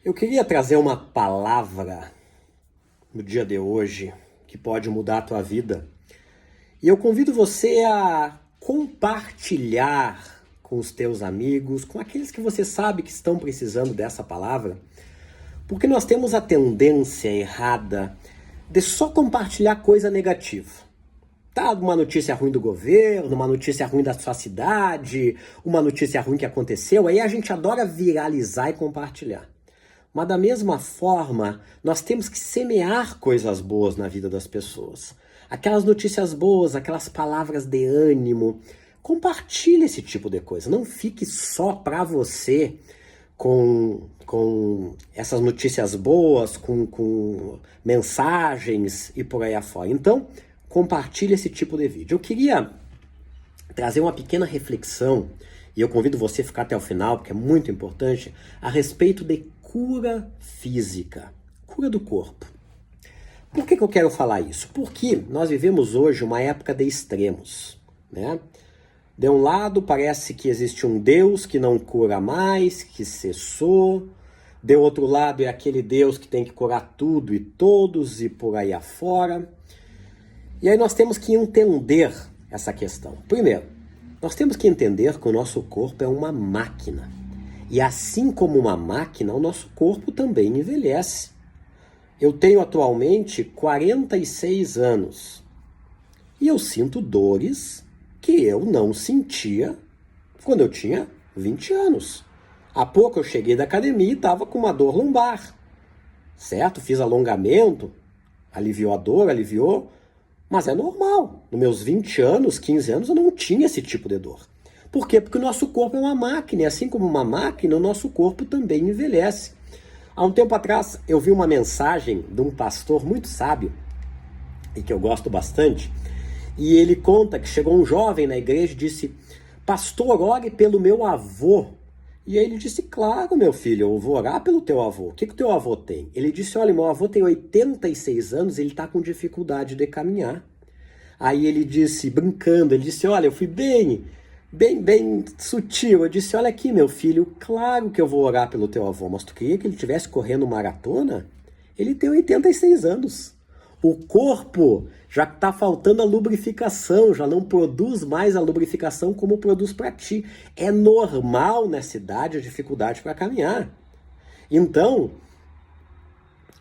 Eu queria trazer uma palavra no dia de hoje que pode mudar a tua vida. E eu convido você a compartilhar com os teus amigos, com aqueles que você sabe que estão precisando dessa palavra, porque nós temos a tendência errada de só compartilhar coisa negativa. Tá, uma notícia ruim do governo, uma notícia ruim da sua cidade, uma notícia ruim que aconteceu, aí a gente adora viralizar e compartilhar. Mas da mesma forma, nós temos que semear coisas boas na vida das pessoas. Aquelas notícias boas, aquelas palavras de ânimo. Compartilhe esse tipo de coisa. Não fique só para você com essas notícias boas, com mensagens e por aí afora. Então, compartilhe esse tipo de vídeo. Eu queria trazer uma pequena reflexão, e eu convido você a ficar até o final, porque é muito importante, a respeito de cura física, cura do corpo. Por que eu quero falar isso? Porque nós vivemos hoje uma época de extremos, né? De um lado parece que existe um Deus que não cura mais, que cessou. De outro lado é aquele Deus que tem que curar tudo e todos e por aí afora. E aí nós temos que entender essa questão. Primeiro, nós temos que entender que o nosso corpo é uma máquina. E assim como uma máquina, o nosso corpo também envelhece. Eu tenho atualmente 46 anos. E eu sinto dores que eu não sentia quando eu tinha 20 anos. Há pouco eu cheguei da academia e estava com uma dor lombar. Certo? Fiz alongamento, aliviou a dor, aliviou. Mas é normal. Nos meus 20 anos, 15 anos, eu não tinha esse tipo de dor. Por quê? Porque o nosso corpo é uma máquina. E assim como uma máquina, o nosso corpo também envelhece. Há um tempo atrás, eu vi uma mensagem de um pastor muito sábio, e que eu gosto bastante, e ele conta que chegou um jovem na igreja e disse: pastor, ore pelo meu avô. E aí ele disse: claro, meu filho, eu vou orar pelo teu avô. O que o teu avô tem? Ele disse: olha, meu avô tem 86 anos, ele está com dificuldade de caminhar. Aí ele disse, brincando, ele disse: olha, eu fui bem sutil. Eu disse: olha aqui, meu filho, claro que eu vou orar pelo teu avô, mas tu queria que ele estivesse correndo maratona? Ele tem 86 anos. O corpo já está faltando a lubrificação, já não produz mais a lubrificação como produz para ti. É normal nessa idade a dificuldade para caminhar. Então,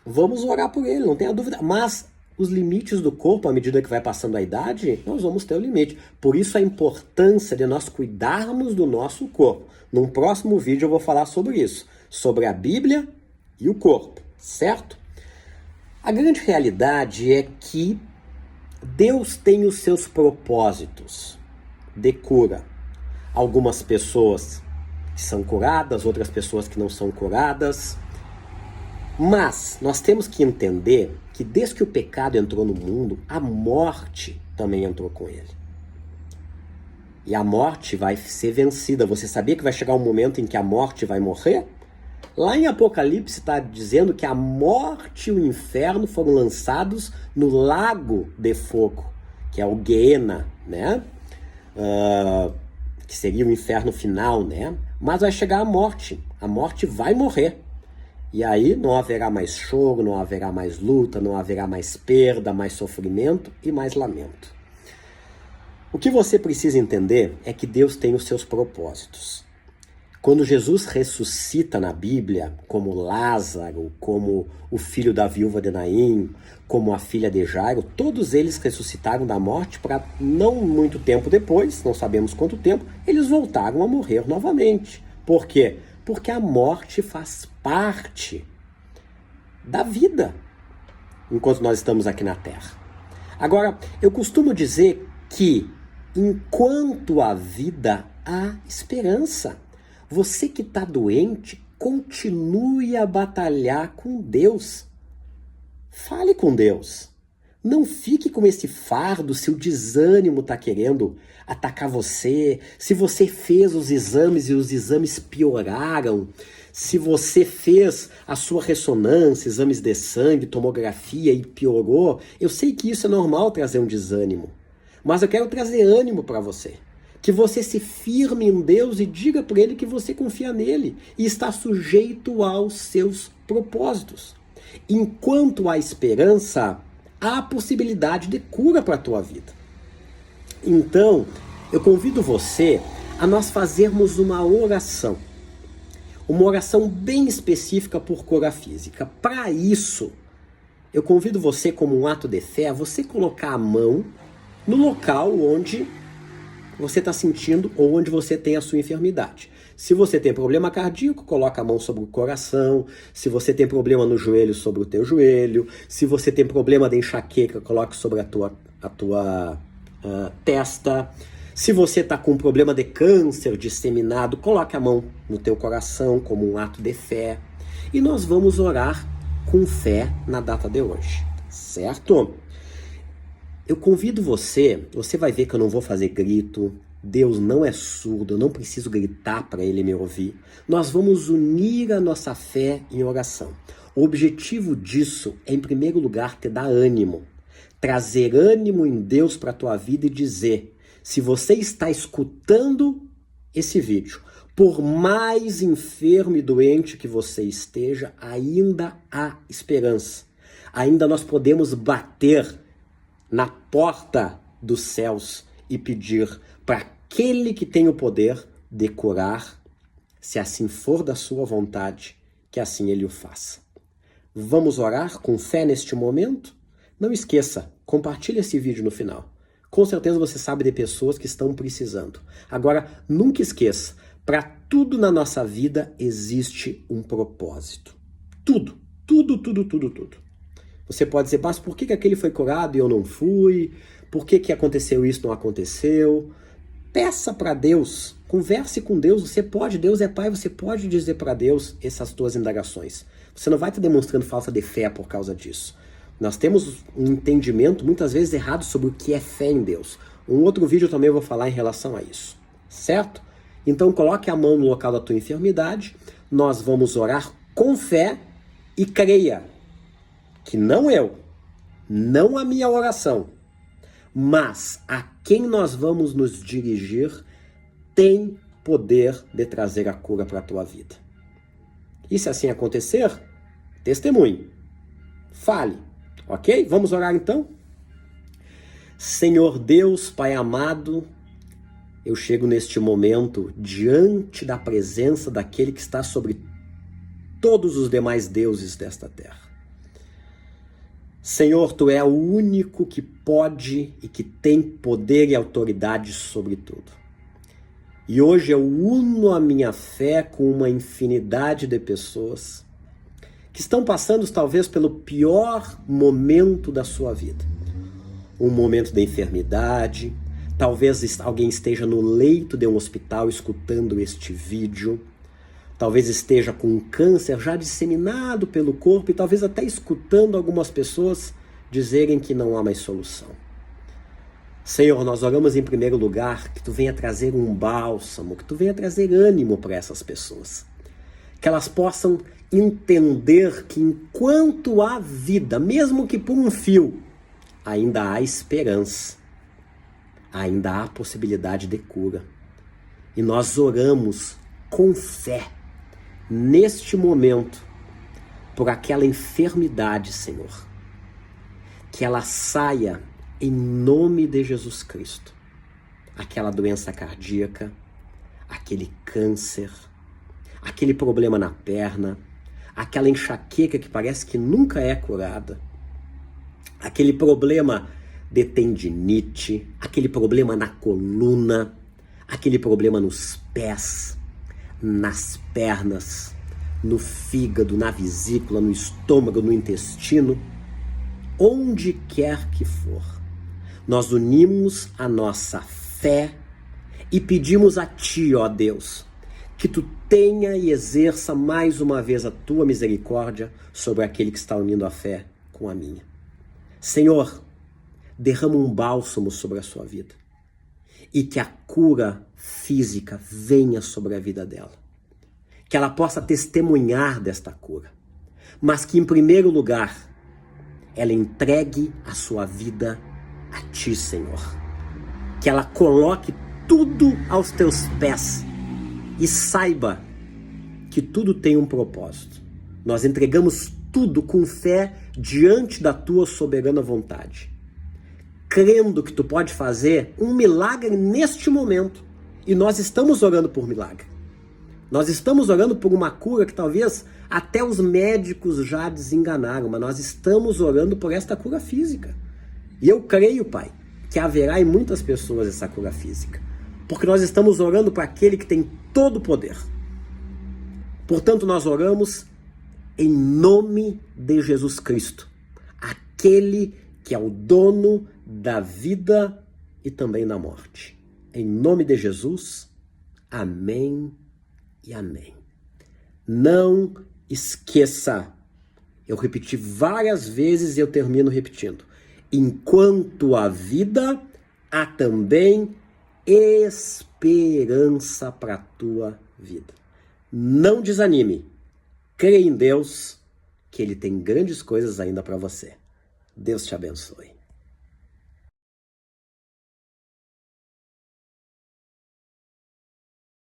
vamos orar por ele, não tenha dúvida. Mas os limites do corpo, à medida que vai passando a idade, nós vamos ter o limite. Por isso a importância de nós cuidarmos do nosso corpo. Num próximo vídeo eu vou falar sobre isso, sobre a Bíblia e o corpo, certo? A grande realidade é que Deus tem os seus propósitos de cura. Algumas pessoas que são curadas, outras pessoas que não são curadas. Mas nós temos que entender que desde que o pecado entrou no mundo, a morte também entrou com ele. E a morte vai ser vencida. Você sabia que vai chegar um momento em que a morte vai morrer? Lá em Apocalipse está dizendo que a morte e o inferno foram lançados no lago de fogo, que é o Guiena, né? Que seria o inferno final, né? Mas vai chegar a morte vai morrer. E aí não haverá mais choro, não haverá mais luta, não haverá mais perda, mais sofrimento e mais lamento. O que você precisa entender é que Deus tem os seus propósitos. Quando Jesus ressuscita na Bíblia, como Lázaro, como o filho da viúva de Naim, como a filha de Jairo, todos eles ressuscitaram da morte para não muito tempo depois, não sabemos quanto tempo, eles voltaram a morrer novamente. Por quê? Porque a morte faz parte da vida enquanto nós estamos aqui na Terra. Agora, eu costumo dizer que enquanto há vida, há esperança. Você que está doente, continue a batalhar com Deus. Fale com Deus. Não fique com esse fardo se o desânimo está querendo atacar você, se você fez os exames e os exames pioraram, se você fez a sua ressonância, exames de sangue, tomografia e piorou. Eu sei que isso é normal trazer um desânimo, mas eu quero trazer ânimo para você. Que você se firme em Deus e diga para Ele que você confia nele e está sujeito aos seus propósitos. Enquanto há esperança, há a possibilidade de cura para a tua vida. Então, eu convido você a nós fazermos uma oração bem específica por cura física. Para isso, eu convido você, como um ato de fé, a você colocar a mão no local onde você está sentindo ou onde você tem a sua enfermidade. Se você tem problema cardíaco, coloca a mão sobre o coração. Se você tem problema no joelho, sobre o teu joelho. Se você tem problema de enxaqueca, coloque sobre a tua testa. Se você está com problema de câncer disseminado, coloque a mão no teu coração como um ato de fé. E nós vamos orar com fé na data de hoje, certo? Eu convido você vai ver que eu não vou fazer grito, Deus não é surdo, eu não preciso gritar para Ele me ouvir. Nós vamos unir a nossa fé em oração. O objetivo disso é, em primeiro lugar, te dar ânimo. Trazer ânimo em Deus para a tua vida e dizer, se você está escutando esse vídeo, por mais enfermo e doente que você esteja, ainda há esperança. Ainda nós podemos bater na porta dos céus e pedir para aquele que tem o poder de curar, se assim for da sua vontade, que assim ele o faça. Vamos orar com fé neste momento? Não esqueça, compartilhe esse vídeo no final. Com certeza você sabe de pessoas que estão precisando. Agora, nunca esqueça, para tudo na nossa vida existe um propósito. Tudo. Você pode dizer, mas por que aquele foi curado e eu não fui? Por que aconteceu isso e não aconteceu? Peça para Deus, converse com Deus. Você pode, Deus é Pai, você pode dizer para Deus essas tuas indagações. Você não vai estar demonstrando falta de fé por causa disso. Nós temos um entendimento muitas vezes errado sobre o que é fé em Deus. Um outro vídeo também eu vou falar em relação a isso, certo? Então coloque a mão no local da tua enfermidade, nós vamos orar com fé e creia que não eu, não a minha oração, mas a quem nós vamos nos dirigir tem poder de trazer a cura para a tua vida. E se assim acontecer, testemunhe, fale, ok? Vamos orar então? Senhor Deus, Pai amado, eu chego neste momento diante da presença daquele que está sobre todos os demais deuses desta terra. Senhor, Tu é o único que pode e que tem poder e autoridade sobre tudo. E hoje eu uno a minha fé com uma infinidade de pessoas que estão passando talvez pelo pior momento da sua vida. Um momento de enfermidade, talvez alguém esteja no leito de um hospital escutando este vídeo, talvez esteja com um câncer já disseminado pelo corpo e talvez até escutando algumas pessoas dizerem que não há mais solução. Senhor, nós oramos em primeiro lugar que Tu venha trazer um bálsamo, que Tu venha trazer ânimo para essas pessoas. Que elas possam entender que enquanto há vida, mesmo que por um fio, ainda há esperança, ainda há possibilidade de cura. E nós oramos com fé, neste momento, por aquela enfermidade, Senhor. Que ela saia em nome de Jesus Cristo. Aquela doença cardíaca, aquele câncer, aquele problema na perna, aquela enxaqueca que parece que nunca é curada, aquele problema de tendinite, aquele problema na coluna, aquele problema nos pés, nas pernas, no fígado, na vesícula, no estômago, no intestino, onde quer que for. Nós unimos a nossa fé e pedimos a Ti, ó Deus, que Tu tenha e exerça mais uma vez a Tua misericórdia sobre aquele que está unindo a fé com a minha. Senhor, derrama um bálsamo sobre a sua vida e que a cura física venha sobre a vida dela. Que ela possa testemunhar desta cura, mas que em primeiro lugar ela entregue a sua vida a Ti, Senhor. Que ela coloque tudo aos teus pés e saiba que tudo tem um propósito. Nós entregamos tudo com fé diante da tua soberana vontade, crendo que tu pode fazer um milagre neste momento. E nós estamos orando por milagre. Nós estamos orando por uma cura que talvez até os médicos já desenganaram, mas nós estamos orando por esta cura física. E eu creio, Pai, que haverá em muitas pessoas essa cura física, porque nós estamos orando para aquele que tem todo o poder. Portanto, nós oramos em nome de Jesus Cristo, aquele que é o dono da vida e também da morte. Em nome de Jesus, amém e amém. Não esqueça, eu repeti várias vezes e eu termino repetindo: enquanto há vida, há também esperança para a tua vida. Não desanime. Creia em Deus, que Ele tem grandes coisas ainda para você. Deus te abençoe.